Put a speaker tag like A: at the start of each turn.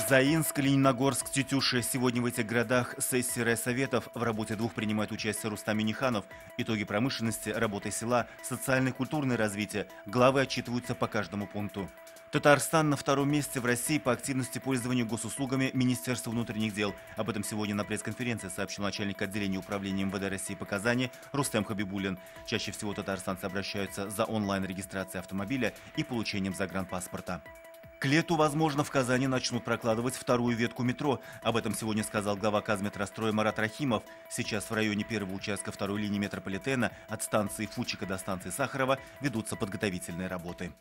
A: Заинск, Лениногорск, Тетюши. Сегодня в этих городах сессии райсоветов. В работе двух принимает участие Рустам Минниханов. Итоги промышленности, работы села, социальное и культурное развитие. Главы отчитываются по каждому пункту. Татарстан на втором месте в России по активности пользования госуслугами Министерства внутренних дел. Об этом сегодня на пресс-конференции сообщил начальник отделения управления МВД России по Казани Рустем Хабибуллин. Чаще всего татарстанцы обращаются за онлайн-регистрацией автомобиля и получением загранпаспорта. К лету, возможно, в Казани начнут прокладывать вторую ветку метро. Об этом сегодня сказал глава Казметростроя Марат Рахимов. Сейчас в районе первого участка второй линии метрополитена от станции Фучика до станции Сахарова ведутся подготовительные работы.